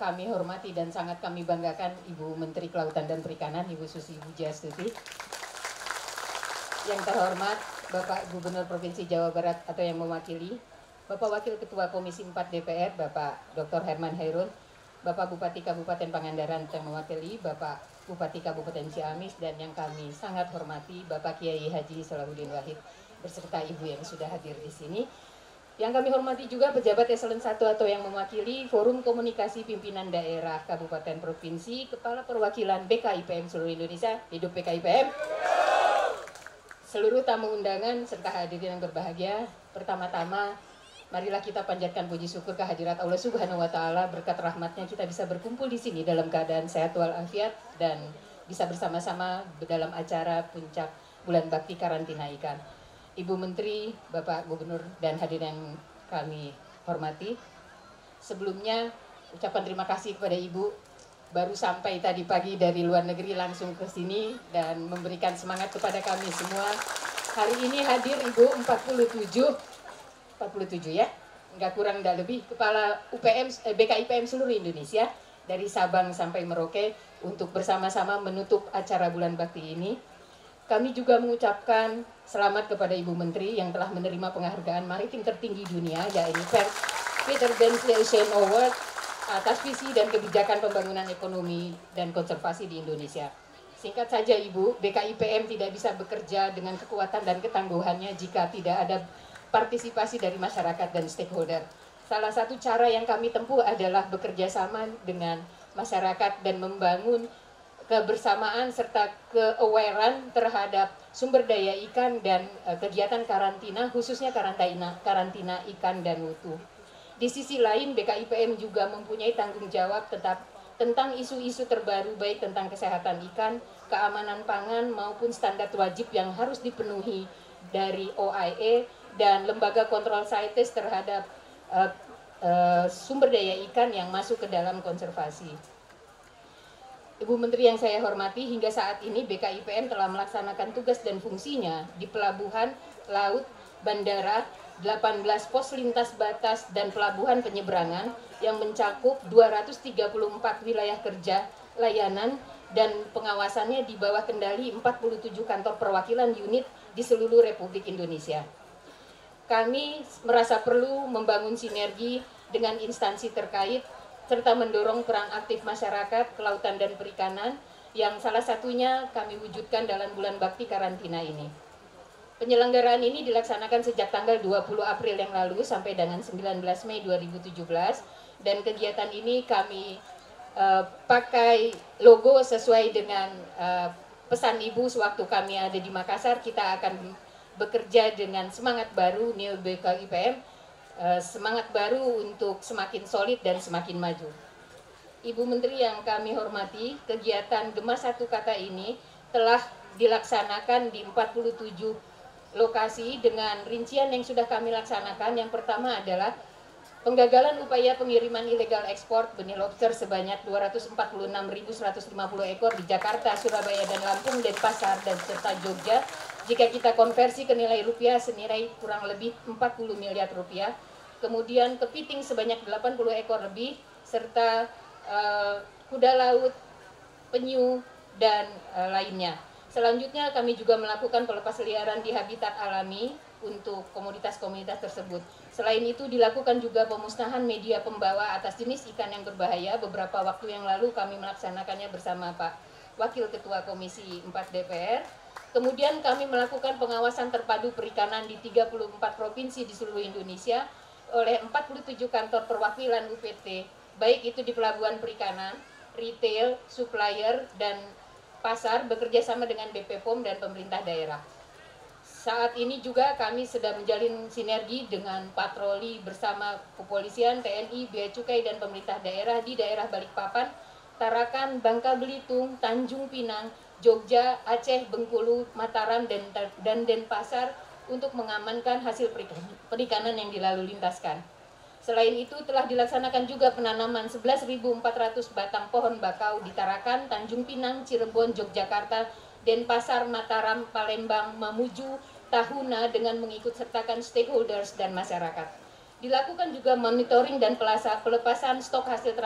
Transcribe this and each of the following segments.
kami hormati dan sangat kami banggakan Ibu Menteri Kelautan dan Perikanan, Ibu Susi Pujiastuti. Yang terhormat Bapak Gubernur Provinsi Jawa Barat atau yang mewakili, Bapak Wakil Ketua Komisi 4 DPR, Bapak Dr. Herman Hairun, Bapak Bupati Kabupaten Pangandaran yang mewakili, Bapak Bupati Kabupaten Ciamis, dan yang kami sangat hormati Bapak Kiai Haji Salahuddin Wahid beserta Ibu yang sudah hadir di sini. Yang kami hormati juga pejabat eselon 1 atau yang mewakili Forum Komunikasi Pimpinan Daerah Kabupaten Provinsi, Kepala Perwakilan BKIPM seluruh Indonesia, hidup BKIPM. Seluruh tamu undangan serta hadirin yang berbahagia, pertama-tama marilah kita panjatkan puji syukur kehadirat Allah Subhanahu wa taala, berkat rahmatnya kita bisa berkumpul di sini dalam keadaan sehat walafiat dan bisa bersama-sama dalam acara puncak bulan bakti karantina ikan. Ibu Menteri, Bapak Gubernur dan hadirin yang kami hormati. Sebelumnya ucapan terima kasih kepada Ibu, baru sampai tadi pagi dari luar negeri langsung ke sini dan memberikan semangat kepada kami semua. Hari ini hadir Ibu 47 ya, nggak kurang nggak lebih, Kepala BKIPM seluruh Indonesia dari Sabang sampai Merauke untuk bersama-sama menutup acara bulan bakti ini. Kami juga mengucapkan selamat kepada Ibu Menteri yang telah menerima penghargaan maritim tertinggi dunia, yaitu Peter Benz Ocean Award atas visi dan kebijakan pembangunan ekonomi dan konservasi di Indonesia. Singkat saja Ibu, BKIPM tidak bisa bekerja dengan kekuatan dan ketangguhannya jika tidak ada partisipasi dari masyarakat dan stakeholder. Salah satu cara yang kami tempuh adalah bekerja sama dengan masyarakat dan membangun kebersamaan serta ke-awarean terhadap sumber daya ikan dan kegiatan karantina, khususnya karantina ikan dan mutu. Di sisi lain, BKIPM juga mempunyai tanggung jawab tentang isu-isu terbaru baik tentang kesehatan ikan, keamanan pangan maupun standar wajib yang harus dipenuhi dari OIE dan lembaga kontrol CITES terhadap sumber daya ikan yang masuk ke dalam konservasi. Ibu Menteri yang saya hormati, hingga saat ini BKIPM telah melaksanakan tugas dan fungsinya di pelabuhan, laut, bandara, 18 pos lintas batas dan pelabuhan penyeberangan yang mencakup 234 wilayah kerja, layanan, dan pengawasannya di bawah kendali 47 kantor perwakilan unit di seluruh Republik Indonesia. Kami merasa perlu membangun sinergi dengan instansi terkait serta mendorong peran aktif masyarakat, kelautan dan perikanan yang salah satunya kami wujudkan dalam bulan bakti karantina ini. Penyelenggaraan ini dilaksanakan sejak tanggal 20 April yang lalu sampai dengan 19 Mei 2017 dan kegiatan ini kami pakai logo sesuai dengan pesan Ibu sewaktu kami ada di Makassar. Kita akan bekerja dengan semangat baru Neo BKIPM, semangat baru untuk semakin solid dan semakin maju. Ibu Menteri yang kami hormati, kegiatan Gema Satu Kata ini telah dilaksanakan di 47 lokasi dengan rincian yang sudah kami laksanakan. Yang pertama adalah penggagalan upaya pengiriman ilegal ekspor benih lobster sebanyak 246.150 ekor di Jakarta, Surabaya, dan Lampung, Denpasar, dan serta Jogja. Jika kita konversi ke nilai rupiah senilai kurang lebih 40 miliar rupiah. Kemudian kepiting sebanyak 80 ekor lebih, serta kuda laut, penyu, dan lainnya. Selanjutnya kami juga melakukan pelepasliaran di habitat alami untuk komunitas-komunitas tersebut. Selain itu dilakukan juga pemusnahan media pembawa atas jenis ikan yang berbahaya. Beberapa waktu yang lalu kami melaksanakannya bersama Pak Wakil Ketua Komisi 4 DPR. Kemudian kami melakukan pengawasan terpadu perikanan di 34 provinsi di seluruh Indonesia oleh 47 kantor perwakilan UPT, baik itu di pelabuhan perikanan, retail, supplier, dan pasar, bekerja sama dengan BP POM dan pemerintah daerah. Saat ini juga kami sedang menjalin sinergi dengan patroli bersama kepolisian, TNI, Bea Cukai, dan pemerintah daerah di daerah Balikpapan, Tarakan, Bangka Belitung, Tanjung Pinang, Jogja, Aceh, Bengkulu, Mataram, dan Denpasar untuk mengamankan hasil perikanan yang dilalu lintaskan. Selain itu telah dilaksanakan juga penanaman 11.400 batang pohon bakau di Tarakan, Tanjung Pinang, Cirebon, Yogyakarta, Denpasar, Mataram, Palembang, Mamuju, Tahuna dengan mengikut sertakan stakeholders dan masyarakat. Dilakukan juga monitoring dan pelepasan stok hasil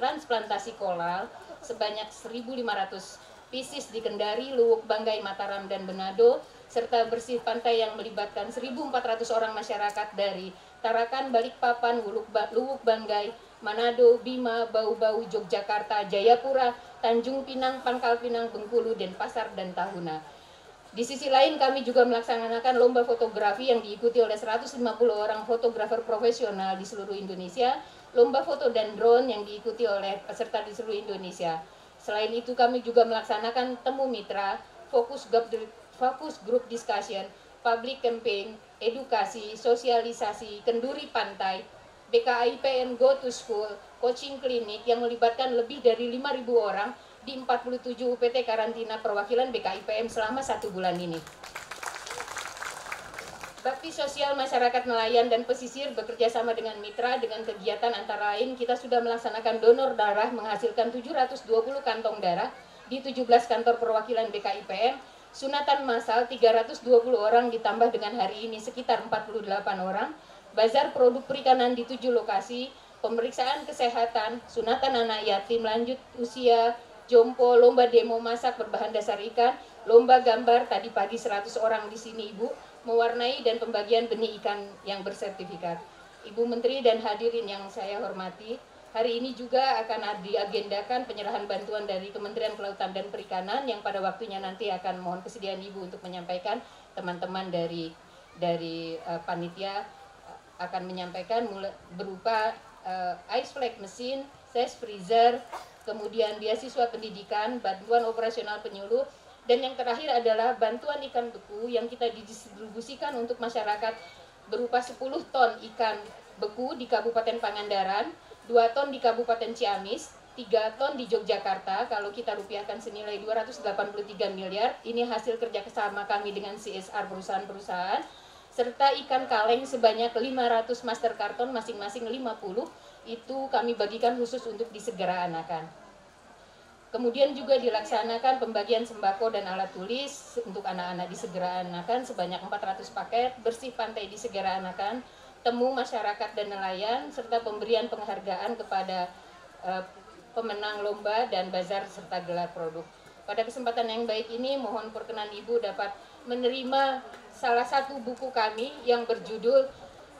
transplantasi koral sebanyak 1.500 pieces di Kendari, Luwuk Banggai, Mataram, dan Manado, serta bersih pantai yang melibatkan 1.400 orang masyarakat dari Tarakan, Balikpapan, Luwuk Banggai, Manado, Bima, Bau-Bau, Yogyakarta, Jayapura, Tanjung Pinang, Pangkal Pinang, Bengkulu, Denpasar, dan Tahuna. Di sisi lain kami juga melaksanakan lomba fotografi yang diikuti oleh 150 orang fotografer profesional di seluruh Indonesia, lomba foto dan drone yang diikuti oleh peserta di seluruh Indonesia. Selain itu kami juga melaksanakan temu mitra, fokus group discussion, public campaign, edukasi, sosialisasi, kenduri pantai, BKIPM Go to School, coaching klinik yang melibatkan lebih dari 5.000 orang di 47 UPT karantina perwakilan BKIPM selama 1 bulan ini. Bakti Sosial Masyarakat Nelayan dan Pesisir bekerja sama dengan mitra dengan kegiatan antara lain kita sudah melaksanakan donor darah menghasilkan 720 kantong darah di 17 kantor perwakilan BKIPM, sunatan massal 320 orang ditambah dengan hari ini sekitar 48 orang, bazar produk perikanan di 7 lokasi, pemeriksaan kesehatan, sunatan anak yatim lanjut usia, jompo, lomba demo masak berbahan dasar ikan, lomba gambar tadi pagi 100 orang di sini Ibu, mewarnai dan pembagian benih ikan yang bersertifikat. Ibu Menteri dan hadirin yang saya hormati, hari ini juga akan diagendakan penyerahan bantuan dari Kementerian Kelautan dan Perikanan yang pada waktunya nanti akan mohon kesediaan Ibu untuk menyampaikan, teman-teman dari panitia akan menyampaikan berupa ice flag mesin, size freezer, kemudian beasiswa pendidikan, bantuan operasional penyuluh, dan yang terakhir adalah bantuan ikan beku yang kita didistribusikan untuk masyarakat berupa 10 ton ikan beku di Kabupaten Pangandaran, 2 ton di Kabupaten Ciamis, 3 ton di Yogyakarta, kalau kita rupiahkan senilai 283 miliar, ini hasil kerjasama kami dengan CSR perusahaan-perusahaan, serta ikan kaleng sebanyak 500 master karton masing-masing 50, itu kami bagikan khusus untuk disegera anakan. Kemudian juga dilaksanakan pembagian sembako dan alat tulis untuk anak-anak disegera anakan sebanyak 400 paket, bersih pantai disegera anakan, temu masyarakat dan nelayan, serta pemberian penghargaan kepada pemenang lomba dan bazar serta gelar produk. Pada kesempatan yang baik ini mohon perkenan Ibu dapat menerima salah satu buku kami yang berjudul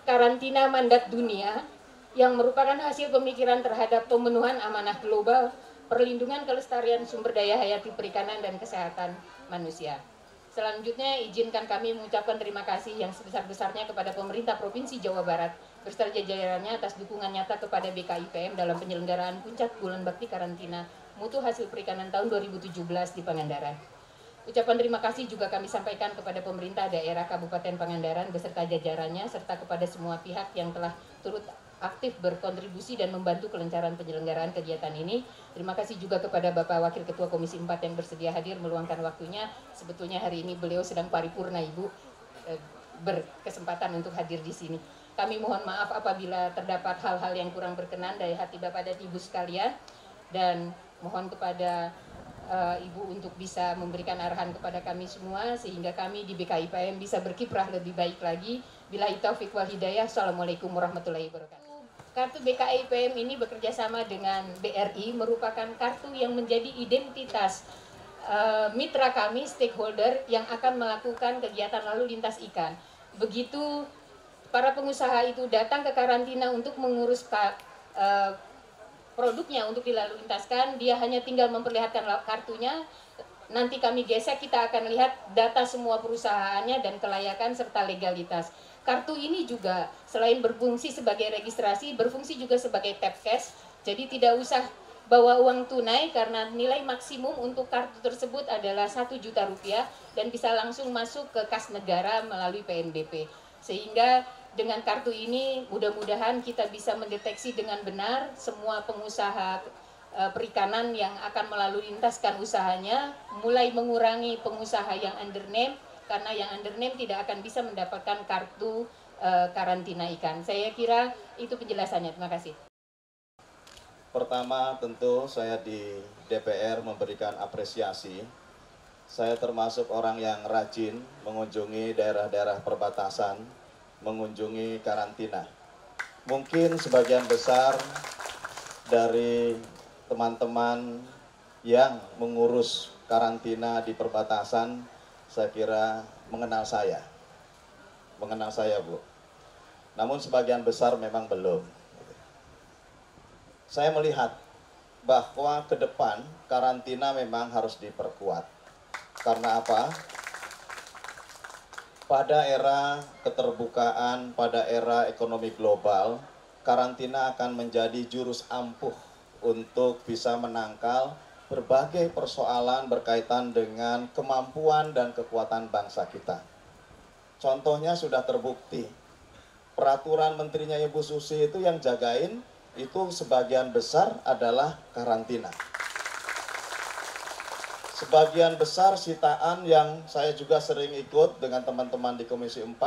Karantina Mandat Dunia, yang merupakan hasil pemikiran terhadap pemenuhan amanah global, perlindungan kelestarian sumber daya hayati perikanan dan kesehatan manusia. Selanjutnya izinkan kami mengucapkan terima kasih yang sebesar-besarnya kepada pemerintah Provinsi Jawa Barat beserta jajarannya atas dukungan nyata kepada BKIPM dalam penyelenggaraan Puncak Bulan Bakti Karantina Mutu Hasil Perikanan tahun 2017 di Pangandaran. Ucapan terima kasih juga kami sampaikan kepada pemerintah daerah Kabupaten Pangandaran beserta jajarannya serta kepada semua pihak yang telah turut aktif berkontribusi dan membantu kelancaran penyelenggaraan kegiatan ini. Terima kasih juga kepada Bapak Wakil Ketua Komisi 4 yang bersedia hadir meluangkan waktunya. Sebetulnya hari ini beliau sedang paripurna Ibu, berkesempatan untuk hadir di sini. Kami mohon maaf apabila terdapat hal-hal yang kurang berkenan dari hati Bapak dan Ibu sekalian, dan mohon kepada Ibu untuk bisa memberikan arahan kepada kami semua sehingga kami di BKIPM bisa berkiprah lebih baik lagi. Billahi taufiq wal hidayah. Assalamualaikum warahmatullahi wabarakatuh. Kartu BKIPM ini bekerja sama dengan BRI, merupakan kartu yang menjadi identitas mitra kami, stakeholder yang akan melakukan kegiatan lalu lintas ikan. Begitu para pengusaha itu datang ke karantina untuk mengurus produknya untuk dilalu lintaskan, dia hanya tinggal memperlihatkan kartunya. Nanti kami gesek, kita akan lihat data semua perusahaannya dan kelayakan serta legalitas. Kartu ini juga selain berfungsi sebagai registrasi, berfungsi juga sebagai tap cash. Jadi tidak usah bawa uang tunai karena nilai maksimum untuk kartu tersebut adalah 1 juta rupiah dan bisa langsung masuk ke kas negara melalui PNBP. Sehingga dengan kartu ini mudah-mudahan kita bisa mendeteksi dengan benar semua pengusaha perikanan yang akan melalui lintaskan usahanya, mulai mengurangi pengusaha yang undername, karena yang undername tidak akan bisa mendapatkan kartu karantina ikan. Saya kira itu penjelasannya. Terima kasih. Pertama tentu saya di DPR memberikan apresiasi. Saya termasuk orang yang rajin mengunjungi daerah-daerah perbatasan, mengunjungi karantina. Mungkin sebagian besar dari teman-teman yang mengurus karantina di perbatasan, saya kira mengenal saya, Bu. Namun sebagian besar memang belum. Saya melihat bahwa ke depan karantina memang harus diperkuat. Karena apa? Pada era keterbukaan, pada era ekonomi global, karantina akan menjadi jurus ampuh untuk bisa menangkal berbagai persoalan berkaitan dengan kemampuan dan kekuatan bangsa kita. Contohnya sudah terbukti, peraturan menterinya Ibu Susi itu yang jagain, itu sebagian besar adalah karantina. Sebagian besar sitaan yang saya juga sering ikut dengan teman-teman di Komisi 4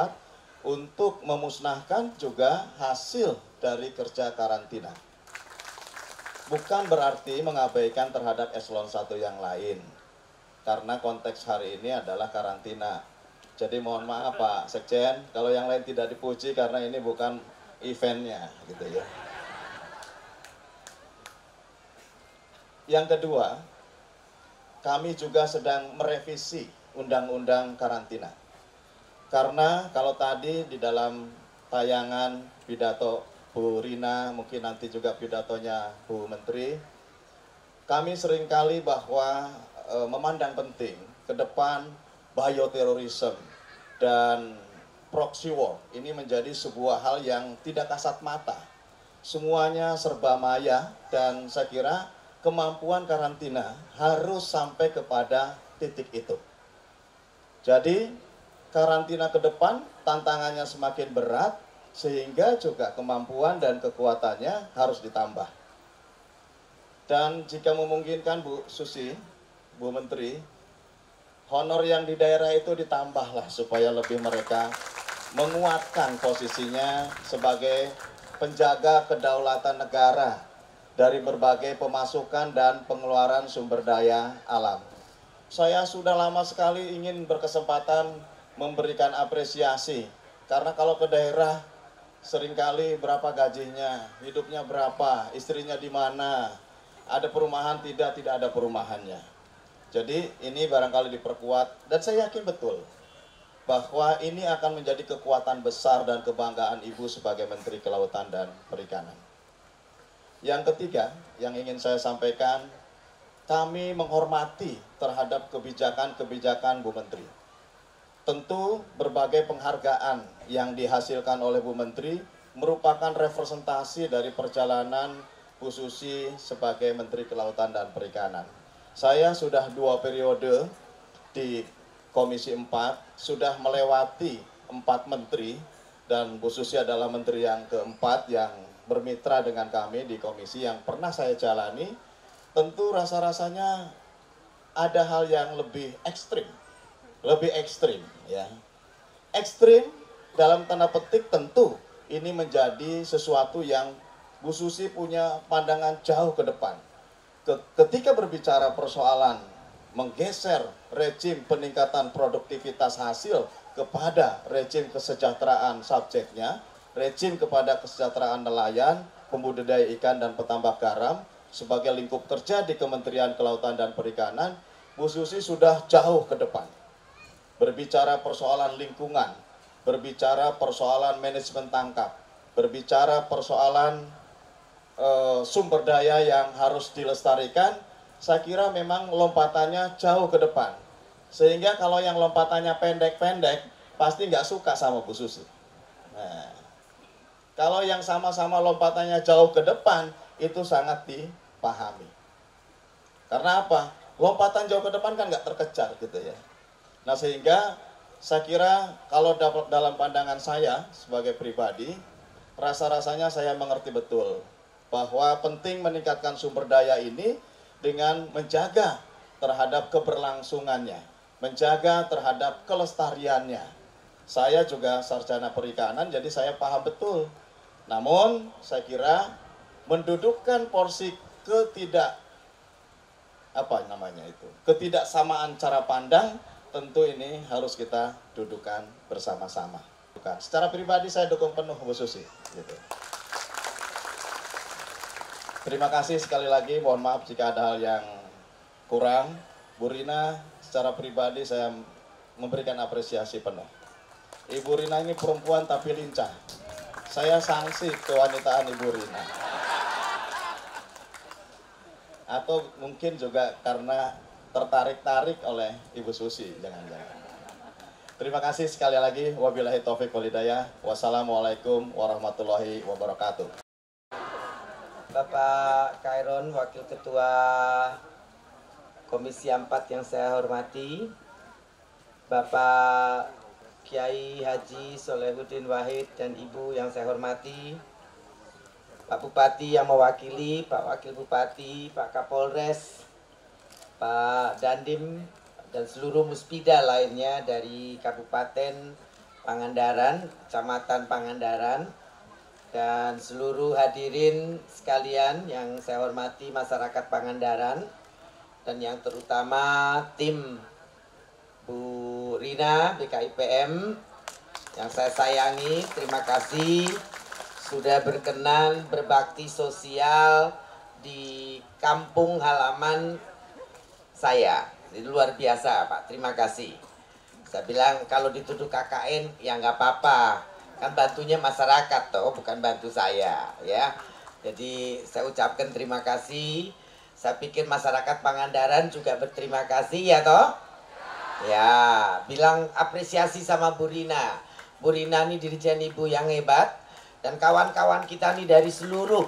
untuk memusnahkan juga hasil dari kerja karantina. Bukan berarti mengabaikan terhadap eselon 1 yang lain, karena konteks hari ini adalah karantina. Jadi mohon maaf Pak Sekjen, kalau yang lain tidak dipuji karena ini bukan eventnya gitu ya. Yang kedua, kami juga sedang merevisi undang-undang karantina. Karena kalau tadi di dalam tayangan pidato Bu Rina, mungkin nanti juga pidatonya Bu Menteri, kami seringkali bahwa memandang penting ke depan bioterorisme dan proxy war ini menjadi sebuah hal yang tidak kasat mata. Semuanya serba maya dan saya kira kemampuan karantina harus sampai kepada titik itu. Jadi karantina ke depan tantangannya semakin berat sehingga juga kemampuan dan kekuatannya harus ditambah. Dan jika memungkinkan Bu Susi, Bu Menteri, honor yang di daerah itu ditambahlah supaya lebih mereka menguatkan posisinya sebagai penjaga kedaulatan negara dari berbagai pemasukan dan pengeluaran sumber daya alam. Saya sudah lama sekali ingin berkesempatan memberikan apresiasi, karena kalau ke daerah seringkali berapa gajinya, hidupnya berapa, istrinya di mana, ada perumahan tidak ada perumahannya. Jadi ini barangkali diperkuat dan saya yakin betul bahwa ini akan menjadi kekuatan besar dan kebanggaan Ibu sebagai Menteri Kelautan dan Perikanan. Yang ketiga, yang ingin saya sampaikan, kami menghormati terhadap kebijakan-kebijakan Bu Menteri. Tentu berbagai penghargaan yang dihasilkan oleh Bu Menteri merupakan representasi dari perjalanan Bu Susi sebagai Menteri Kelautan dan Perikanan. Saya sudah 2 periode di Komisi 4, sudah melewati 4 menteri, dan Bu Susi adalah menteri yang keempat yang bermitra dengan kami di komisi yang pernah saya jalani. Tentu rasa-rasanya ada hal yang lebih ekstrim ya. Ekstrim dalam tanda petik, tentu ini menjadi sesuatu yang Bu Susi punya pandangan jauh ke depan. Ketika berbicara persoalan menggeser rejim peningkatan produktivitas hasil kepada rejim kesejahteraan subjeknya, rejim kepada kesejahteraan nelayan, pembudidaya ikan dan petambak garam sebagai lingkup kerja di Kementerian Kelautan dan Perikanan, Bu Susi sudah jauh ke depan. Berbicara persoalan lingkungan, berbicara persoalan manajemen tangkap, berbicara persoalan sumber daya yang harus dilestarikan, saya kira memang lompatannya jauh ke depan. Sehingga kalau yang lompatannya pendek-pendek, pasti nggak suka sama Bu Susi. Nah, kalau yang sama-sama lompatannya jauh ke depan, itu sangat dipahami. Karena apa? Lompatan jauh ke depan kan nggak terkejar gitu ya. Nah sehingga saya kira kalau dalam pandangan saya sebagai pribadi, rasa-rasanya saya mengerti betul bahwa penting meningkatkan sumber daya ini dengan menjaga terhadap keberlangsungannya, menjaga terhadap kelestariannya. Saya juga sarjana perikanan, jadi saya paham betul. Namun saya kira mendudukkan porsi ketidaksamaan cara pandang, tentu ini harus kita dudukkan bersama-sama. Secara pribadi saya dukung penuh Bu Susi. Gitu. Terima kasih sekali lagi, mohon maaf jika ada hal yang kurang. Bu Rina, secara pribadi saya memberikan apresiasi penuh. Ibu Rina ini perempuan tapi lincah. Saya sanksi kewanitaan Ibu Rina. Atau mungkin juga karena tertarik-tarik oleh Ibu Susi, jangan-jangan. Terima kasih sekali lagi. Wabillahi taufiq wal hidayah. Wassalamualaikum warahmatullahi wabarakatuh. Bapak Khairon, Wakil Ketua Komisi 4 yang saya hormati, Bapak Kiai Haji Solehuddin Wahid dan Ibu yang saya hormati, Pak Bupati yang mewakili, Pak Wakil Bupati, Pak Kapolres, Pak Dandim, dan seluruh muspida lainnya dari Kabupaten Pangandaran, Kecamatan Pangandaran, dan seluruh hadirin sekalian yang saya hormati masyarakat Pangandaran, dan yang terutama tim Bu Rina BKIPM yang saya sayangi. Terima kasih sudah berkenan berbakti sosial di kampung halaman saya. Ini luar biasa, Pak. Terima kasih. Saya bilang kalau dituduh KKN ya nggak apa-apa. Kan bantunya masyarakat toh, bukan bantu saya ya. Jadi saya ucapkan terima kasih. Saya pikir masyarakat Pangandaran juga berterima kasih ya toh. Ya, bilang apresiasi sama Bu Rina. Bu Rina ini Dirjen Ibu yang hebat. Dan kawan-kawan kita nih dari seluruh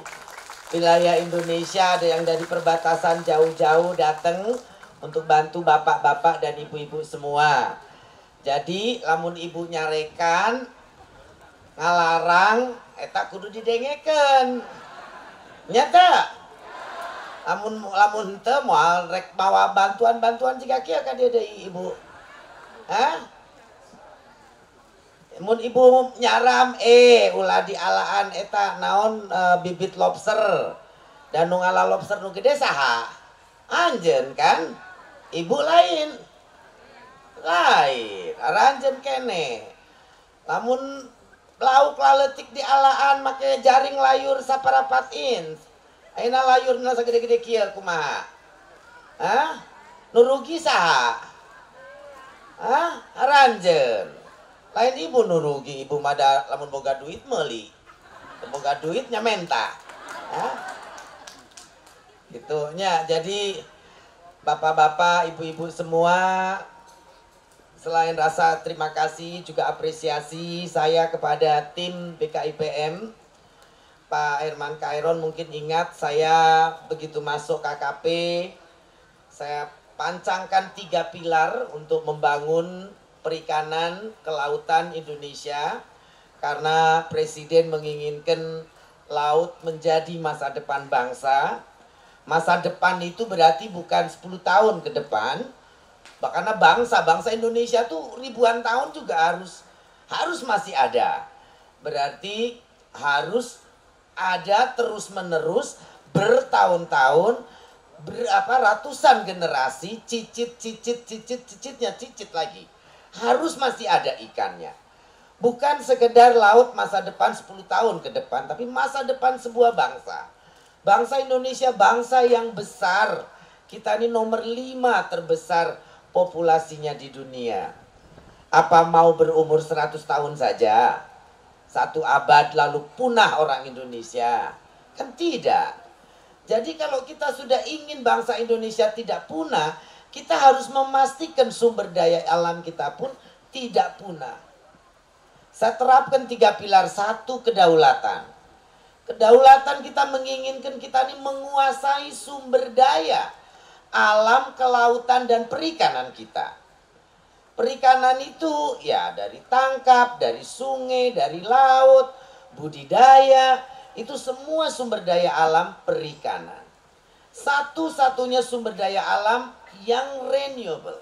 wilayah Indonesia, ada yang dari perbatasan jauh-jauh datang untuk bantu bapak-bapak dan ibu-ibu semua. Jadi lamun ibu nyarekan ngalarang eta kudu didengeken. Nyata. Lamun henteu moal rek mawa bantuan-bantuan jika kieu ka dia deui ibu. Hah? Mun ibu nyaram ulah dialaan eta naon bibit lobster. Dan nu ngala lobster nu gede saha? Anjeun kan? Ibu lain. Aranjeun kene. Lamun lauk laletik di alaan make jaring layur saparapat ins. Ayeuna layurna sagede-gede kieu kumaha? Hah? Nu rugi saha? Hah? Aranjeun. Lain ibu nu rugi, ibu mah lamun boga duit meuli. Boga duit nya menta. Hah? Gitu nya. Jadi bapak-bapak, ibu-ibu semua, selain rasa terima kasih, juga apresiasi saya kepada tim BKIPM. Pak Herman Khairon mungkin ingat saya begitu masuk KKP, saya pancangkan 3 pilar untuk membangun perikanan kelautan Indonesia. Karena Presiden menginginkan laut menjadi masa depan bangsa. Masa depan itu berarti bukan 10 tahun ke depan, karena bangsa Indonesia tuh ribuan tahun juga harus masih ada. Berarti harus ada terus menerus bertahun-tahun, ratusan generasi, cicitnya cicit lagi. Harus masih ada ikannya. Bukan sekedar laut masa depan 10 tahun ke depan, tapi masa depan sebuah bangsa. Bangsa Indonesia bangsa yang besar. Kita ini nomor 5 terbesar populasinya di dunia. Apa mau berumur 100 tahun saja? 1 abad lalu punah orang Indonesia? Kan tidak. Jadi kalau kita sudah ingin bangsa Indonesia tidak punah, kita harus memastikan sumber daya alam kita pun tidak punah. Saya terapkan 3 pilar. 1, kedaulatan. Kedaulatan kita menginginkan kita ini menguasai sumber daya alam, kelautan, dan perikanan kita. Perikanan itu ya dari tangkap, dari sungai, dari laut, budidaya, itu semua sumber daya alam perikanan. Satu-satunya sumber daya alam yang renewable,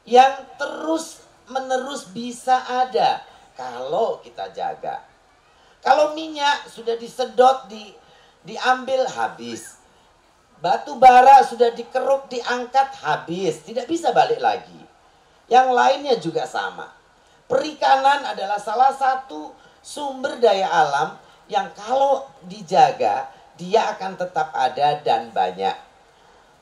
yang terus menerus bisa ada kalau kita jaga. Kalau minyak sudah disedot, diambil, habis. Batu bara sudah dikeruk, diangkat, habis. Tidak bisa balik lagi. Yang lainnya juga sama. Perikanan adalah salah satu sumber daya alam yang kalau dijaga, dia akan tetap ada dan banyak.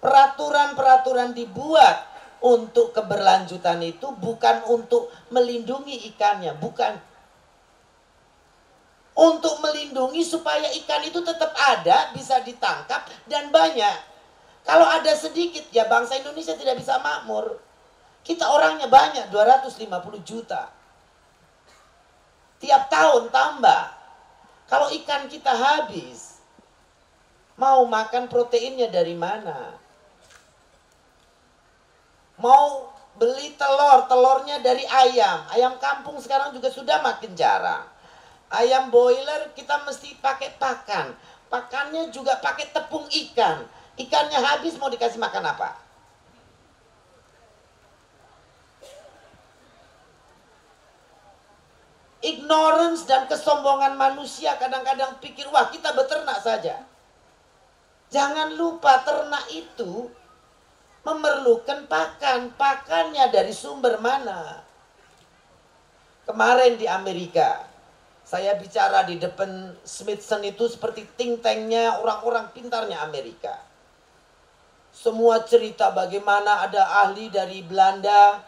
Peraturan-peraturan dibuat untuk keberlanjutan itu bukan untuk melindungi ikannya, bukan. Untuk melindungi supaya ikan itu tetap ada, bisa ditangkap dan banyak. Kalau ada sedikit, ya bangsa Indonesia tidak bisa makmur. Kita orangnya banyak, 250 juta. Tiap tahun tambah. Kalau ikan kita habis, mau makan proteinnya dari mana? Mau beli telur, telurnya dari ayam. Ayam kampung sekarang juga sudah makin jarang. Ayam boiler kita mesti pakai pakan. Pakannya juga pakai tepung ikan. Ikannya habis mau dikasih makan apa? Ignorance dan kesombongan manusia kadang-kadang pikir, wah kita beternak saja. Jangan lupa ternak itu memerlukan pakan. Pakannya dari sumber mana? Kemarin di Amerika, saya bicara di depan Smithson itu seperti think tanknya orang-orang pintarnya Amerika. Semua cerita bagaimana ada ahli dari Belanda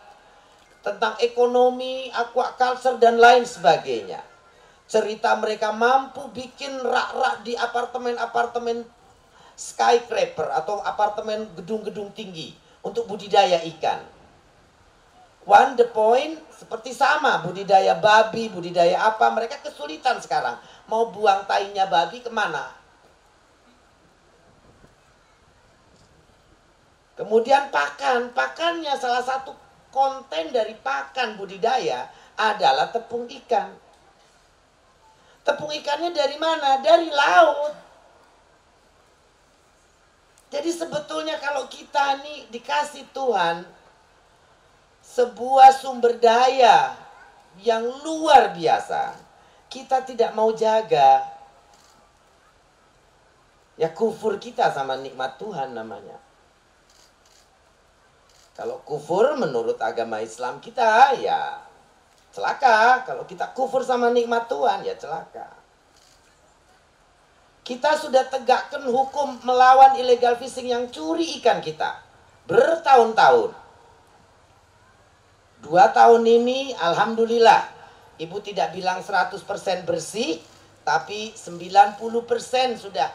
tentang ekonomi, aquaculture dan lain sebagainya. Cerita mereka mampu bikin rak-rak di apartemen-apartemen skyscraper atau apartemen gedung-gedung tinggi untuk budidaya ikan. One the point seperti sama budidaya babi, budidaya apa, mereka kesulitan sekarang. Mau buang tainya babi kemana? Kemudian pakan, pakannya salah satu konten dari pakan budidaya adalah tepung ikan. Tepung ikannya dari mana? Dari laut. Jadi sebetulnya kalau kita nih dikasih Tuhan sebuah sumber daya yang luar biasa, kita tidak mau jaga, ya kufur kita sama nikmat Tuhan namanya. Kalau kufur menurut agama Islam kita, ya celaka. Kalau kita kufur sama nikmat Tuhan, ya celaka. Kita sudah tegakkan hukum melawan illegal fishing yang curi ikan kita bertahun-tahun. 2 tahun ini alhamdulillah ibu tidak bilang 100% bersih, tapi 90% sudah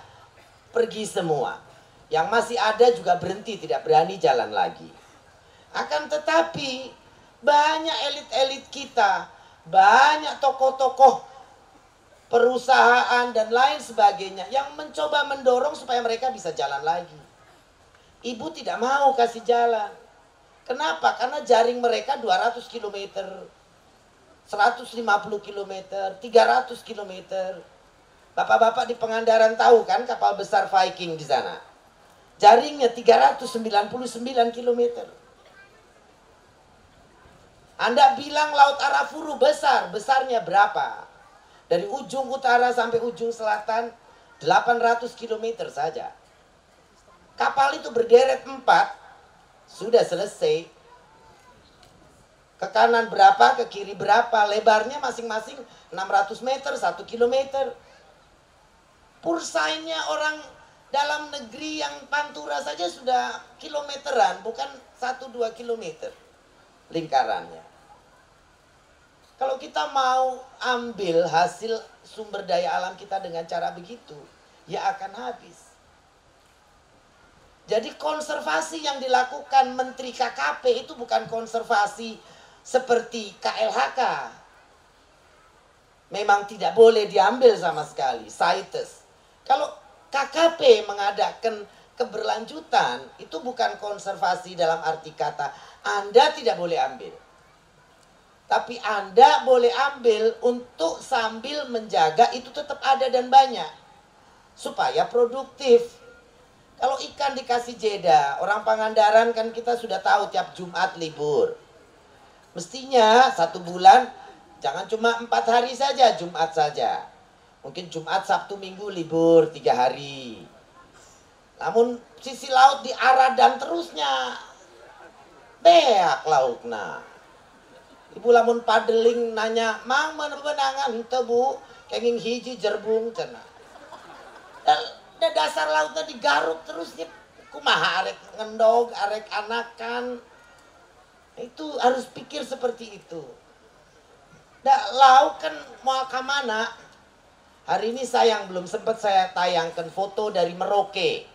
pergi semua. Yang masih ada juga berhenti, tidak berani jalan lagi. Akan tetapi banyak elit-elit kita, banyak tokoh-tokoh perusahaan dan lain sebagainya yang mencoba mendorong supaya mereka bisa jalan lagi. Ibu tidak mau kasih jalan. Kenapa? Karena jaring mereka 200 km, 150 km, 300 km. Bapak-bapak di Pangandaran tahu kan kapal besar Viking di sana. Jaringnya 399 km. Anda bilang Laut Arafuru besar, besarnya berapa? Dari ujung utara sampai ujung selatan 800 km saja. Kapal itu berderet 4, sudah selesai. Ke kanan berapa, ke kiri berapa, lebarnya masing-masing 600 meter, 1 kilometer. Pursainnya orang dalam negeri yang pantura saja sudah kilometeran, bukan 1-2 kilometer lingkarannya. Kalau kita mau ambil hasil sumber daya alam kita dengan cara begitu, ya akan habis. Jadi konservasi yang dilakukan Menteri KKP itu bukan konservasi seperti KLHK. Memang tidak boleh diambil sama sekali, CITES. Kalau KKP mengadakan keberlanjutan, itu bukan konservasi dalam arti kata Anda tidak boleh ambil. Tapi Anda boleh ambil untuk sambil menjaga itu tetap ada dan banyak. Supaya produktif. Kalau ikan dikasih jeda, orang Pangandaran kan kita sudah tahu tiap Jumat libur. Mestinya 1 bulan, jangan cuma 4 hari saja, Jumat saja. Mungkin Jumat, Sabtu, Minggu libur 3 hari. Namun sisi laut diarah dan terusnya. Beak lautna. Ibu lamun padeling nanya, mang mana benangan tebu, kenging hiji jerbung cena. Dan dasar lautnya digaruk terus dia kumaha arek ngendog, arek anakan. Itu harus pikir seperti itu. Laut kan mau ke mana? Hari ini sayang belum sempat saya tayangkan foto dari Merauke.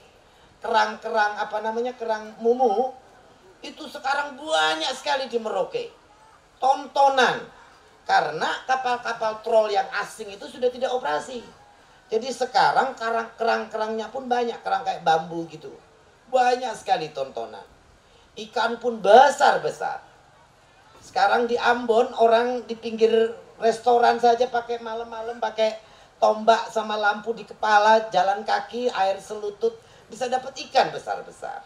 Kerang-kerang kerang mumu itu sekarang banyak sekali di Merauke. Tontonan. Karena kapal-kapal trol yang asing itu sudah tidak operasi. Jadi sekarang kerang-kerangnya pun banyak, kerang kayak bambu gitu. Banyak sekali tontonan. Ikan pun besar-besar. Sekarang di Ambon orang di pinggir restoran saja pakai malam-malam pakai tombak sama lampu di kepala, jalan kaki, air selutut, bisa dapat ikan besar-besar.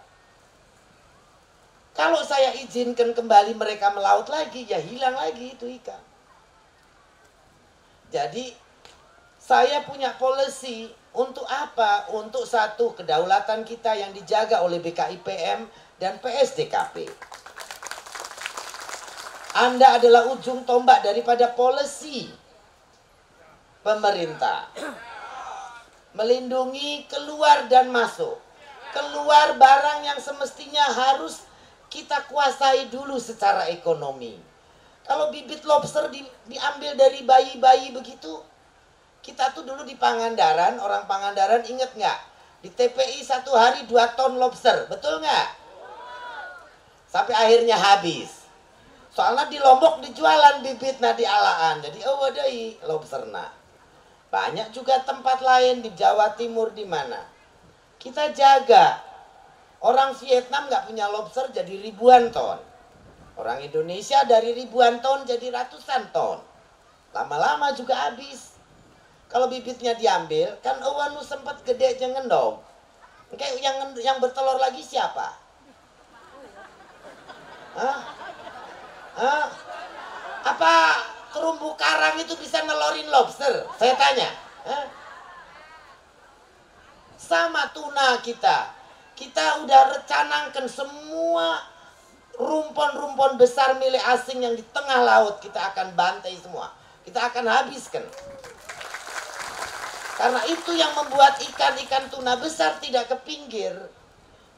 Kalau saya izinkan kembali mereka melaut lagi, ya hilang lagi itu ikan. Jadi saya punya policy untuk apa? Untuk satu, kedaulatan kita yang dijaga oleh BKIPM dan PSDKP. Anda adalah ujung tombak daripada policy pemerintah. Melindungi keluar dan masuk. Keluar barang yang semestinya harus kita kuasai dulu secara ekonomi. Kalau bibit lobster diambil dari bayi-bayi begitu, kita tuh dulu di Pangandaran, orang Pangandaran inget nggak? Di TPI 1 hari 2 ton lobster, betul nggak? Sampai akhirnya habis. Soalnya di Lombok dijualan bibitnya di alaan, jadi wadai lobster nah. Banyak juga tempat lain di Jawa Timur di mana kita jaga. Orang Vietnam nggak punya lobster jadi ribuan ton. Orang Indonesia dari ribuan ton jadi ratusan ton. Lama-lama juga habis. Kalau bibitnya diambil, kan nu sempat gede jangan dong. Kayak yang bertelur lagi siapa? Hah? Hah? Apa terumbu karang itu bisa nelorin lobster? Saya tanya. Hah? Sama tuna kita. Kita udah rencanakan semua rumpon-rumpon besar milik asing yang di tengah laut. Kita akan bantai semua. Kita akan habiskan. Karena itu yang membuat ikan-ikan tuna besar tidak ke pinggir.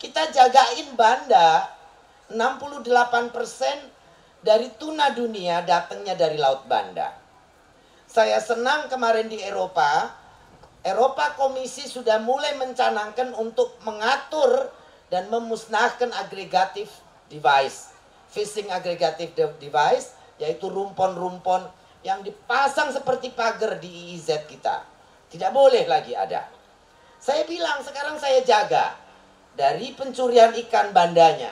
Kita jagain Banda, 68% dari tuna dunia datangnya dari Laut Banda. Saya senang kemarin di Eropa Komisi sudah mulai mencanangkan untuk mengatur dan memusnahkan agregative device. Fishing agregative device, yaitu rumpon-rumpon yang dipasang seperti pagar di IIZ kita. Tidak boleh lagi ada. Saya bilang sekarang saya jaga dari pencurian ikan bandanya.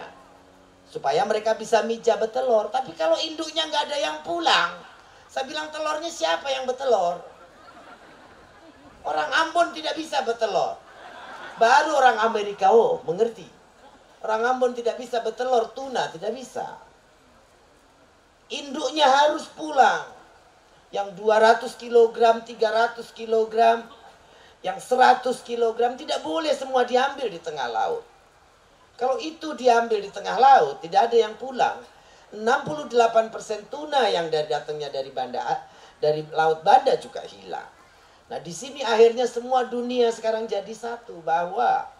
Supaya mereka bisa mija betelor. Tapi kalau induknya nggak ada yang pulang, saya bilang telurnya siapa yang betelor? Orang Ambon tidak bisa betelor. Baru orang Amerika mengerti. Orang Ambon tidak bisa betelor tuna, tidak bisa. Induknya harus pulang. Yang 200 kg, 300 kg, yang 100 kg tidak boleh semua diambil di tengah laut. Kalau itu diambil di tengah laut, tidak ada yang pulang. 68% tuna yang datangnya dari Laut Banda juga hilang. Nah, di sini akhirnya semua dunia sekarang jadi satu bahwa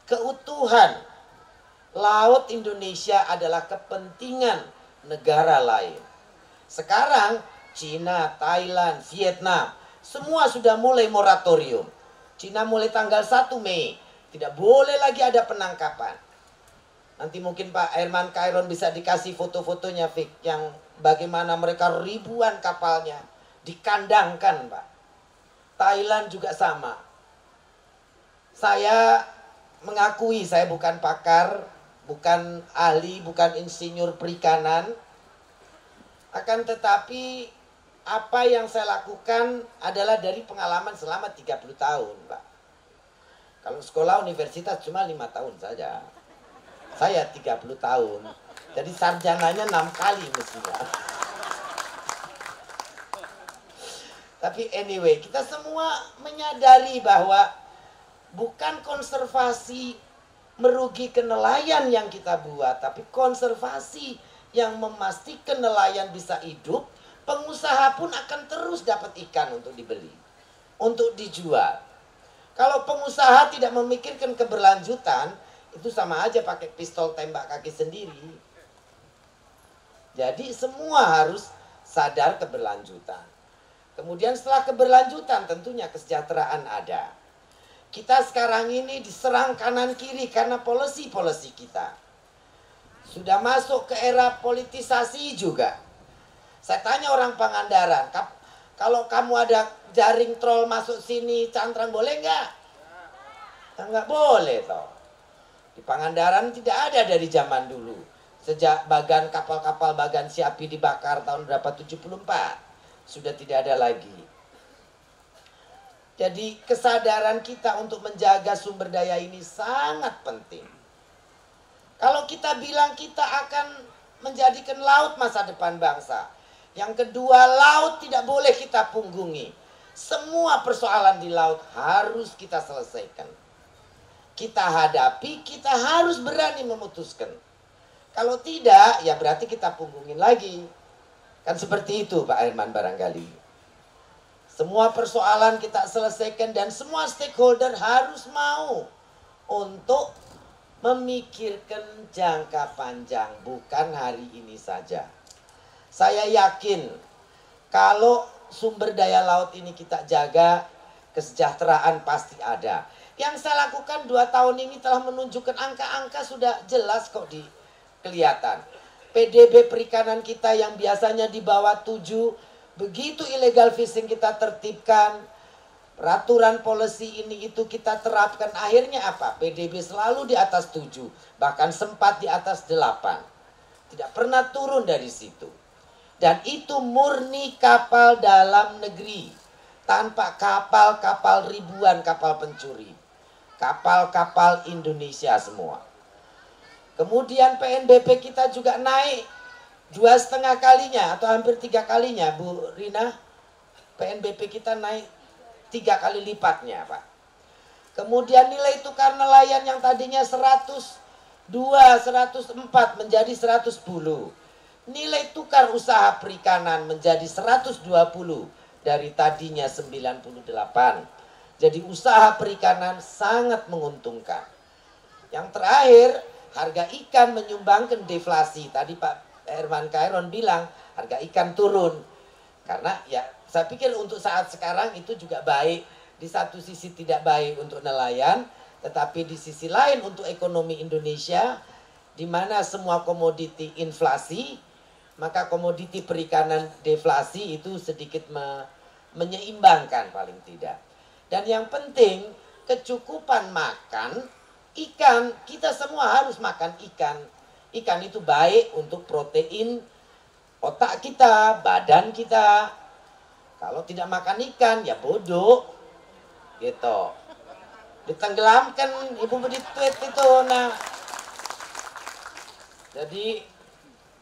keutuhan laut Indonesia adalah kepentingan negara lain. Sekarang Cina, Thailand, Vietnam, semua sudah mulai moratorium. Cina mulai tanggal 1 Mei, tidak boleh lagi ada penangkapan. Nanti mungkin Pak Herman Kairon bisa dikasih foto-fotonya, Fik, yang bagaimana mereka ribuan kapalnya dikandangkan, Pak. Thailand juga sama. Saya mengakui saya bukan pakar, bukan ahli, bukan insinyur perikanan. Akan tetapi apa yang saya lakukan adalah dari pengalaman selama 30 tahun, Pak. Kalau sekolah universitas cuma 5 tahun saja. Saya 30 tahun. Jadi sarjananya 6 kali mestinya. Tapi anyway, kita semua menyadari bahwa bukan konservasi merugikan nelayan yang kita buat, tapi konservasi yang memastikan nelayan bisa hidup. Pengusaha pun akan terus dapat ikan untuk dibeli, untuk dijual. Kalau pengusaha tidak memikirkan keberlanjutan, itu sama aja pakai pistol tembak kaki sendiri. Jadi semua harus sadar keberlanjutan. Kemudian setelah keberlanjutan tentunya kesejahteraan ada. Kita sekarang ini diserang kanan kiri karena policy kita. Sudah masuk ke era politisasi juga. Saya tanya orang Pangandaran, kalau kamu ada jaring troll masuk sini, cantrang boleh nggak? Nggak boleh toh. Di Pangandaran tidak ada dari zaman dulu. Sejak bagan kapal-kapal Bagan Siapi dibakar tahun berapa 74. Sudah tidak ada lagi. Jadi kesadaran kita untuk menjaga sumber daya ini sangat penting. Kalau kita bilang kita akan menjadikan laut masa depan bangsa. Yang kedua, laut tidak boleh kita punggungi. Semua persoalan di laut harus kita selesaikan. Kita hadapi, kita harus berani memutuskan. Kalau tidak, ya berarti kita punggungin lagi. Kan seperti itu Pak Herman barangkali. Semua persoalan kita selesaikan dan semua stakeholder harus mau untuk memikirkan jangka panjang, bukan hari ini saja. Saya yakin kalau sumber daya laut ini kita jaga, kesejahteraan pasti ada. Yang saya lakukan 2 tahun ini telah menunjukkan angka-angka sudah jelas kok kelihatan. PDB perikanan kita yang biasanya di bawah 7, begitu illegal fishing kita tertibkan, peraturan policy ini itu kita terapkan, akhirnya apa? PDB selalu di atas 7, bahkan sempat di atas 8. Tidak pernah turun dari situ. Dan itu murni kapal dalam negeri, tanpa kapal-kapal ribuan kapal pencuri. Kapal-kapal Indonesia semua. Kemudian PNBP kita juga naik 2,5 kalinya atau hampir 3 kalinya, Bu Rina. PNBP kita naik 3 kali lipatnya, Pak. Kemudian nilai tukar nelayan yang tadinya 102, 104 menjadi 110. Nilai tukar usaha perikanan menjadi 120 dari tadinya 98. Jadi usaha perikanan sangat menguntungkan. Yang terakhir, harga ikan menyumbangkan deflasi. Tadi Pak Herman Kairon bilang harga ikan turun. Karena ya saya pikir untuk saat sekarang itu juga baik. Di satu sisi tidak baik untuk nelayan, tetapi di sisi lain untuk ekonomi Indonesia, di mana semua komoditi inflasi, maka komoditi perikanan deflasi itu sedikit menyeimbangkan paling tidak. Dan yang penting kecukupan makan ikan, kita semua harus makan ikan. Ikan itu baik untuk protein otak kita, badan kita. Kalau tidak makan ikan ya bodoh. Gitu. Ditenggelamkan Ibu di tweet itu. Nah. Jadi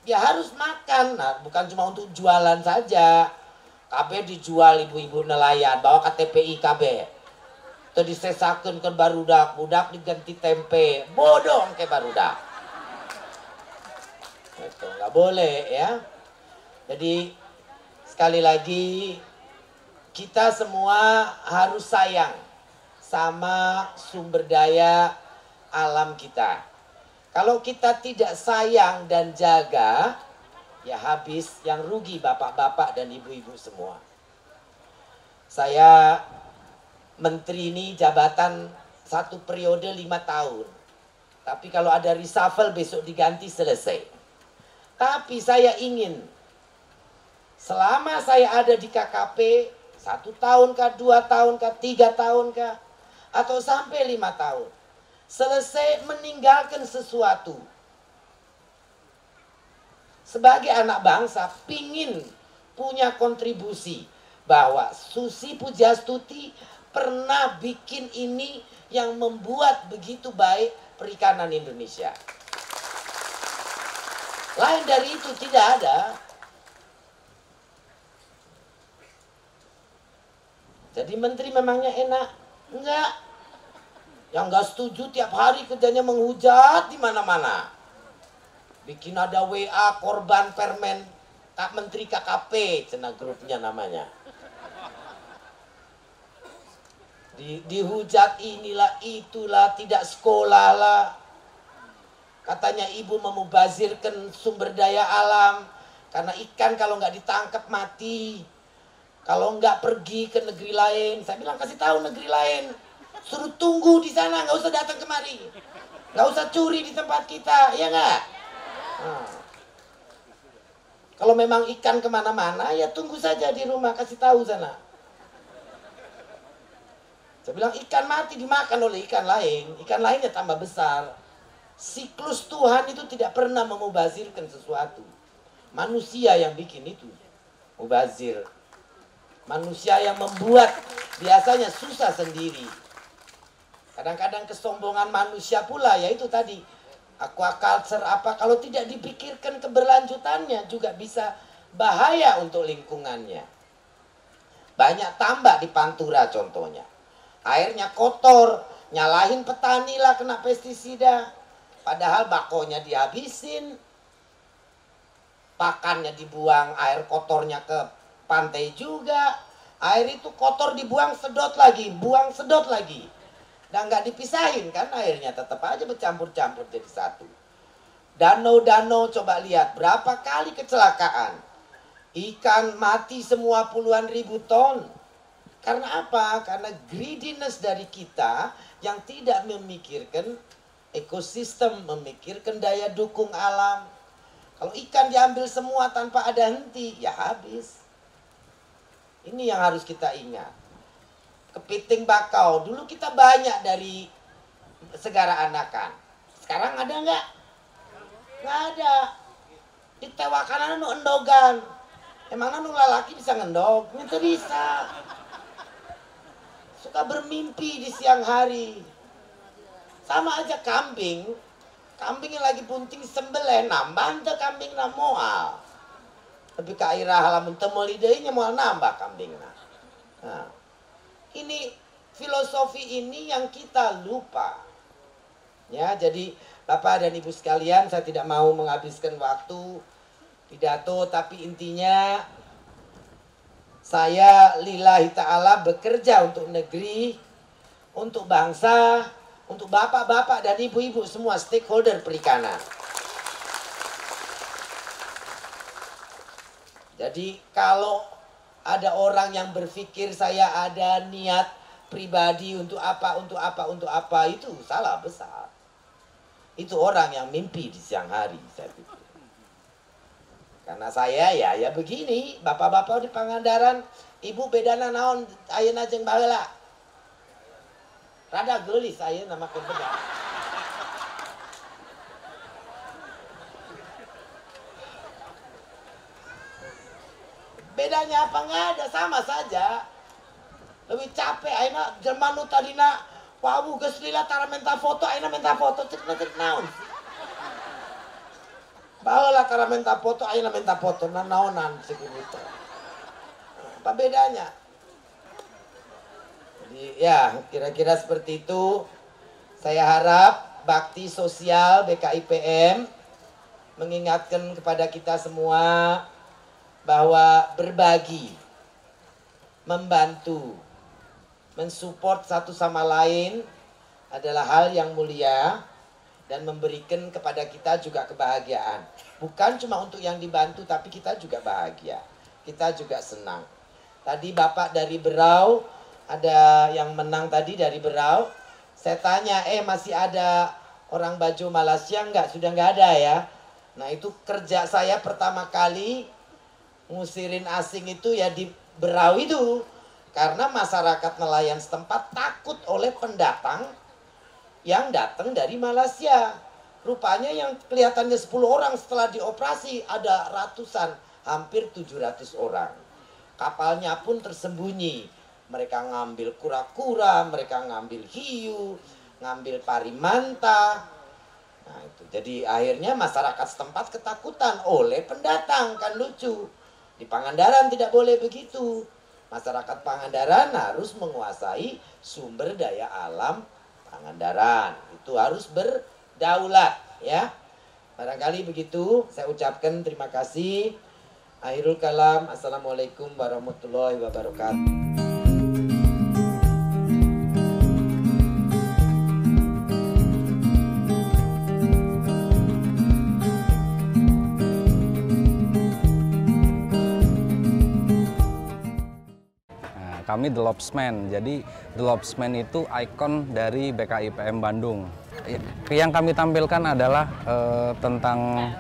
ya harus makan. Nah, bukan cuma untuk jualan saja. KB dijual ibu-ibu nelayan, bawa KTPI KB. Itu disesakan ke barudak, budak diganti tempe. Bodoh ke barudak. Itu nggak boleh ya. Jadi sekali lagi kita semua harus sayang sama sumber daya alam kita. Kalau kita tidak sayang dan jaga, ya habis, yang rugi bapak-bapak dan ibu-ibu semua. Saya menteri ini jabatan 1 periode 5 tahun. Tapi kalau ada reshuffle besok diganti selesai. Tapi saya ingin selama saya ada di KKP 1 tahun kah, 2 tahun kah, 3 tahun kah, atau sampai 5 tahun, selesai meninggalkan sesuatu. Sebagai anak bangsa, pingin punya kontribusi bahwa Susi Pujastuti pernah bikin ini yang membuat begitu baik perikanan Indonesia. Lain dari itu tidak ada. Jadi menteri memangnya enak? Enggak. Yang enggak setuju tiap hari kerjanya menghujat di mana-mana. Bikin ada WA korban permen Kak Menteri KKP, cena grupnya namanya. Dihujat inilah itulah, tidak sekolah lah. Katanya ibu memubazirkan sumber daya alam. Karena ikan kalau nggak ditangkap mati. Kalau nggak pergi ke negeri lain. Saya bilang kasih tahu negeri lain. Suruh tunggu di sana, nggak usah datang kemari. Nggak usah curi di tempat kita, ya nggak? Nah. Kalau memang ikan kemana-mana, ya tunggu saja di rumah, kasih tahu sana. Saya bilang ikan mati dimakan oleh ikan lainnya tambah besar. Siklus Tuhan itu tidak pernah memubazirkan sesuatu. Manusia yang bikin itu, mubazir. Manusia yang membuat biasanya susah sendiri. Kadang-kadang kesombongan manusia pula, yaitu tadi aquaculture apa, kalau tidak dipikirkan keberlanjutannya juga bisa bahaya untuk lingkungannya. Banyak tambak di Pantura contohnya. Airnya kotor, nyalahin petani lah kena pestisida. Padahal bakonya dihabisin, pakannya dibuang, air kotornya ke pantai juga. Air itu kotor dibuang sedot lagi, buang sedot lagi. Dan nggak dipisahin kan, airnya tetap aja bercampur-campur jadi satu. Danau-danau coba lihat berapa kali kecelakaan. Ikan mati semua puluhan ribu ton. Karena apa? Karena greediness dari kita yang tidak memikirkan ekosistem, memikirkan daya dukung alam. Kalau ikan diambil semua tanpa ada henti, ya habis. Ini yang harus kita ingat. Kepiting bakau, dulu kita banyak dari Segara Anakan. Sekarang ada nggak? Nggak ada. Ditewakan anu endogan. Emangnya nu lalaki bisa ngendog? Itu bisa. Suka bermimpi di siang hari. Sama aja kambing. Kambing yang lagi bunting sembelih, nambah ente kambing na moal. Tapi ke airah halaman temol idenya moal nambah kambing na. Nah, ini filosofi ini yang kita lupa. Ya, jadi Bapak dan Ibu sekalian, saya tidak mau menghabiskan waktu pidato, tapi intinya saya lillahi ta'ala bekerja untuk negeri, untuk bangsa, untuk bapak-bapak dan ibu-ibu semua stakeholder perikanan. Jadi kalau ada orang yang berpikir saya ada niat pribadi untuk apa, itu salah besar. Itu orang yang mimpi di siang hari, saya pikir. Karena saya ya begini, bapak-bapak di Pangandaran, ibu bedana naon ayeuna jeung baheula. Rada geulis ayeuna make beda. Bedanya apa? Nggak ada, sama saja. Lebih capek ayeuna jelema nu tadina wawu geus lila tara minta foto, ayeuna minta foto cek naon. Baheula tara minta foto, ayeuna minta foto, naonan segitu. Apa bedanya? Jadi ya kira-kira seperti itu. Saya harap bakti sosial BKIPM mengingatkan kepada kita semua bahwa berbagi, membantu, mensupport satu sama lain adalah hal yang mulia dan memberikan kepada kita juga kebahagiaan. Bukan cuma untuk yang dibantu, tapi kita juga bahagia, kita juga senang. Tadi Bapak dari Berau, ada yang menang tadi dari Berau. Saya tanya, masih ada orang baju Malaysia nggak? Sudah nggak ada ya? Nah itu kerja saya pertama kali ngusirin asing itu ya di Berau itu. Karena masyarakat nelayan setempat takut oleh pendatang yang datang dari Malaysia. Rupanya yang kelihatannya 10 orang setelah dioperasi ada ratusan, hampir 700 orang. Kapalnya pun tersembunyi. Mereka ngambil kura-kura, mereka ngambil hiu, ngambil parimanta. Nah itu. Jadi akhirnya masyarakat setempat ketakutan oleh pendatang, kan lucu. Di Pangandaran tidak boleh begitu. Masyarakat Pangandaran harus menguasai sumber daya alam Pangandaran. Itu harus berdaulat ya. Barangkali begitu, saya ucapkan terima kasih. Akhirul kalam, assalamualaikum warahmatullahi wabarakatuh. kami The Lobsman. Jadi The Lobsman itu ikon dari BKIPM Bandung. Yang kami tampilkan adalah tentang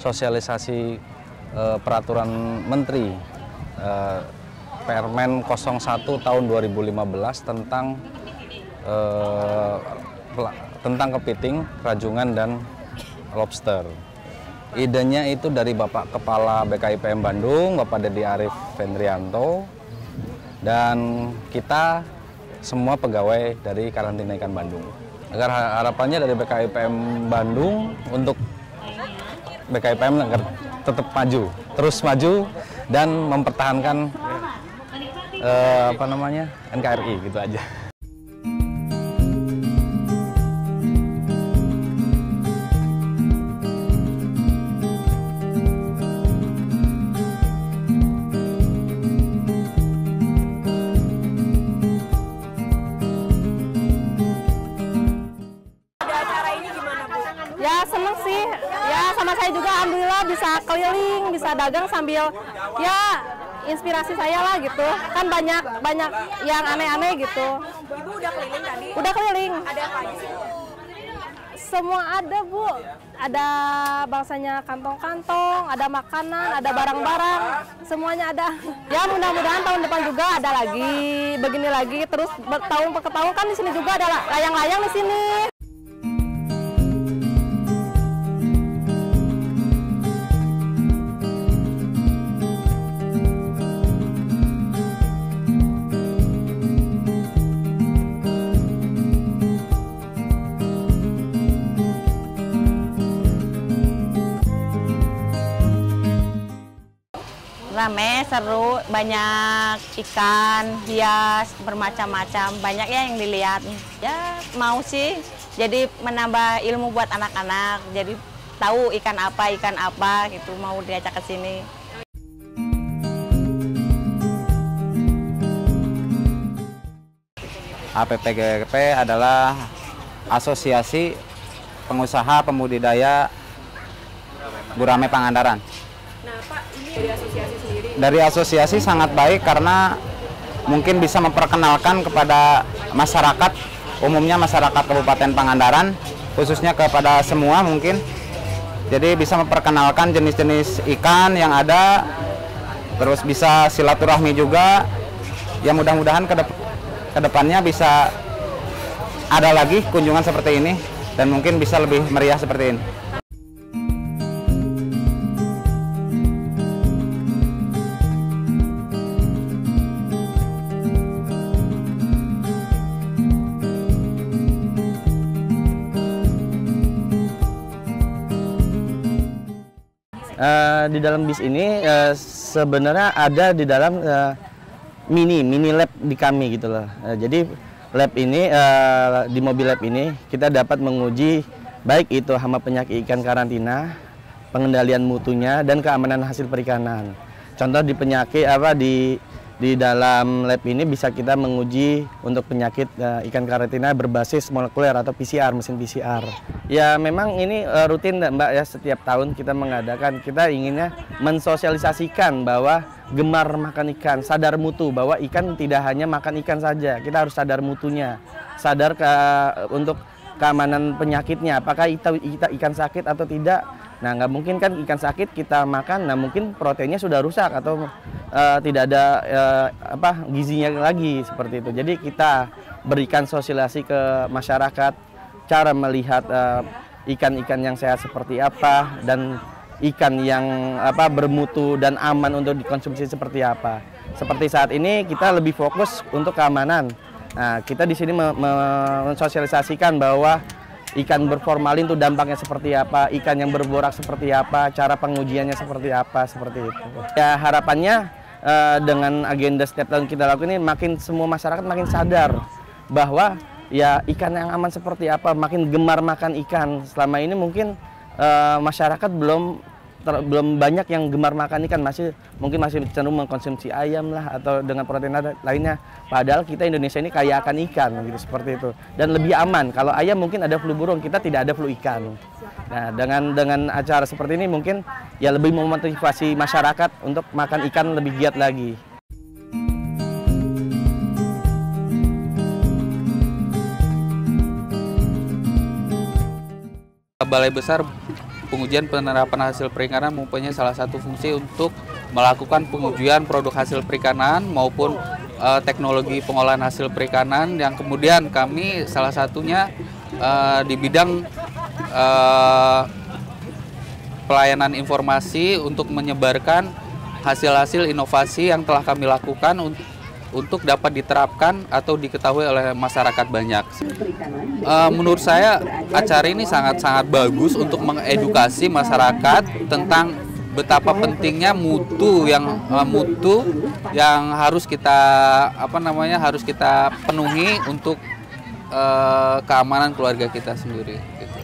sosialisasi peraturan Menteri Permen 01 tahun 2015 tentang kepiting, rajungan, dan lobster. Idenya itu dari Bapak Kepala BKIPM Bandung, Bapak Dedi Arif Fendrianto, dan kita semua pegawai dari Karantina Ikan Bandung. Agar harapannya dari BKIPM Bandung untuk BKIPM agar tetap maju, terus maju dan mempertahankan NKRI gitu aja. Ya seneng sih, ya sama saya juga alhamdulillah bisa keliling, bisa dagang sambil ya inspirasi saya lah gitu. Kan banyak yang aneh-aneh gitu. Ibu udah keliling tadi? Udah keliling. Ada apa aja sih, Bu? Semua ada, Bu. Ada bangsanya kantong-kantong, ada makanan, ada barang-barang, semuanya ada. Ya mudah-mudahan tahun depan juga ada lagi, begini lagi, terus tahun ke tahun kan di sini juga ada layang-layang di sini. Rame, seru, banyak ikan hias bermacam-macam, banyak ya yang dilihat. Ya mau sih, jadi menambah ilmu buat anak-anak, jadi tahu ikan apa gitu, mau diajak ke sini. APPGP adalah Asosiasi Pengusaha Pembudidaya Gurame Pangandaran. Nah, Pak, ini dari asosiasi sendiri. Dari asosiasi sangat baik karena mungkin bisa memperkenalkan kepada masyarakat, umumnya masyarakat Kabupaten Pangandaran, khususnya kepada semua mungkin. Jadi bisa memperkenalkan jenis-jenis ikan yang ada, terus bisa silaturahmi juga. Ya mudah-mudahan ke depannya bisa ada lagi kunjungan seperti ini dan mungkin bisa lebih meriah seperti ini. Di dalam bis ini sebenarnya ada di dalam mini lab di kami gitu loh. Jadi lab ini di mobil lab ini kita dapat menguji baik itu hama penyakit ikan karantina, pengendalian mutunya, dan keamanan hasil perikanan. Contoh di penyakit di dalam lab ini bisa kita menguji untuk penyakit ikan karantina berbasis molekuler atau PCR, mesin PCR. Ya memang ini rutin Mbak ya, setiap tahun kita mengadakan, kita inginnya mensosialisasikan bahwa gemar makan ikan, sadar mutu, bahwa ikan tidak hanya makan ikan saja, kita harus sadar mutunya, sadar untuk keamanan penyakitnya, apakah kita ikan sakit atau tidak. Nah, nggak mungkin kan ikan sakit kita makan, nah mungkin proteinnya sudah rusak atau tidak ada gizinya lagi seperti itu. Jadi kita berikan sosialisasi ke masyarakat, cara melihat ikan-ikan yang sehat seperti apa dan ikan yang bermutu dan aman untuk dikonsumsi seperti apa. Seperti saat ini kita lebih fokus untuk keamanan. Nah, kita di sini mensosialisasikan bahwa ikan berformalin itu dampaknya seperti apa, ikan yang berborak seperti apa, cara pengujiannya seperti apa, seperti itu. Ya harapannya dengan agenda setiap tahun kita lakukan ini, makin semua masyarakat makin sadar bahwa ya ikan yang aman seperti apa, makin gemar makan ikan. Selama ini mungkin masyarakat belum banyak yang gemar makan ikan, mungkin masih cenderung mengkonsumsi ayam lah atau dengan protein lainnya. Padahal kita Indonesia ini kaya akan ikan gitu, seperti itu, dan lebih aman. Kalau ayam mungkin ada flu burung, kita tidak ada flu ikan. Nah, dengan acara seperti ini mungkin ya lebih memotivasi masyarakat untuk makan ikan lebih giat lagi. Balai Besar Pengujian Penerapan Hasil Perikanan mempunyai salah satu fungsi untuk melakukan pengujian produk hasil perikanan maupun teknologi pengolahan hasil perikanan, yang kemudian kami salah satunya di bidang pelayanan informasi untuk menyebarkan hasil-hasil inovasi yang telah kami lakukan untuk dapat diterapkan atau diketahui oleh masyarakat banyak. Menurut saya acara ini sangat-sangat bagus untuk mengedukasi masyarakat tentang betapa pentingnya mutu yang harus kita harus kita penuhi untuk keamanan keluarga kita sendiri. Gitu.